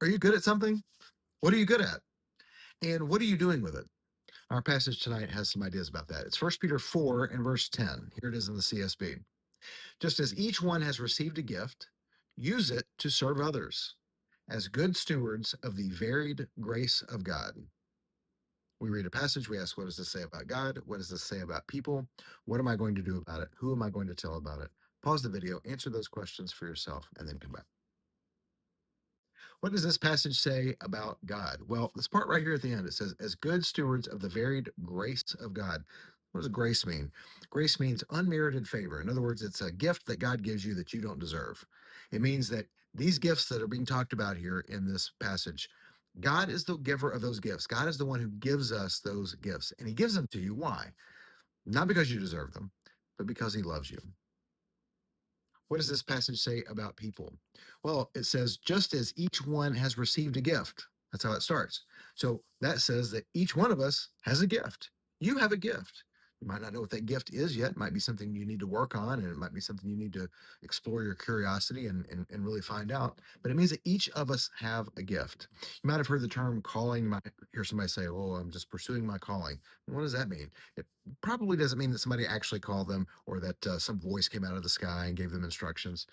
Are you good at something? What are you good at? And what are you doing with it? Our passage tonight has some ideas about that. It's 1 Peter 4 and verse 10. Here it is in the CSB. Just as each one has received a gift, use it to serve others as good stewards of the varied grace of God. We read a passage, we ask, what does this say about God? What does this say about people? What am I going to do about it? Who am I going to tell about it? Pause the video, answer those questions for yourself, and then come back. What does this passage say about God? Well, this part right here at the end, it says, as good stewards of the varied grace of God. What does grace mean? Grace means unmerited favor. In other words, it's a gift that God gives you that you don't deserve. It means that these gifts that are being talked about here in this passage, God is the giver of those gifts. God is the one who gives us those gifts, and He gives them to you. Why? Not because you deserve them, but because He loves you. What does this passage say about people? Well, it says, just as each one has received a gift. That's how it starts. So that says that each one of us has a gift. You have a gift. You might not know what that gift is yet. It might be something you need to work on, and it might be something you need to explore your curiosity and really find out. But it means that each of us have a gift. You might have heard the term calling. You might hear somebody say, oh, I'm just pursuing my calling. What does that mean? It probably doesn't mean that somebody actually called them or that some voice came out of the sky and gave them instructions.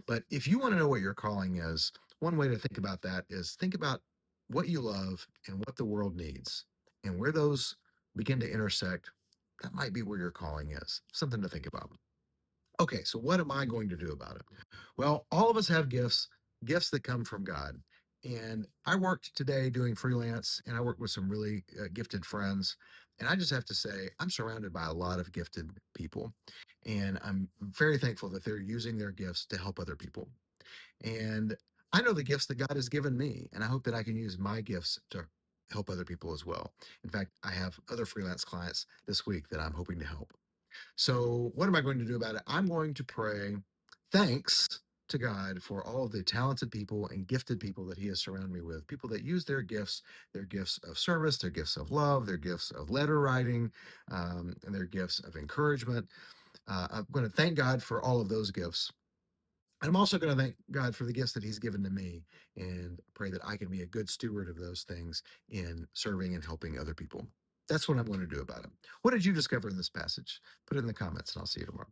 But if you want to know what your calling is, one way to think about that is think about what you love and what the world needs. And where those begin to intersect, that might be where your calling is. Something to think about. Okay, so what am I going to do about it? Well, all of us have gifts, gifts that come from God. And I worked today doing freelance, and I worked with some really gifted friends. And I just have to say, I'm surrounded by a lot of gifted people. And I'm very thankful that they're using their gifts to help other people. And I know the gifts that God has given me, and I hope that I can use my gifts to help other people as well. In fact, I have other freelance clients this week that I'm hoping to help. So, what am I going to do about it? I'm going to pray thanks to God for all of the talented people and gifted people that He has surrounded me with. People that use their gifts of service, their gifts of love, their gifts of letter writing, and their gifts of encouragement. I'm going to thank God for all of those gifts. I'm also going to thank God for the gifts that He's given to me and pray that I can be a good steward of those things in serving and helping other people. That's what I'm going to do about it. What did you discover in this passage? Put it in the comments and I'll see you tomorrow.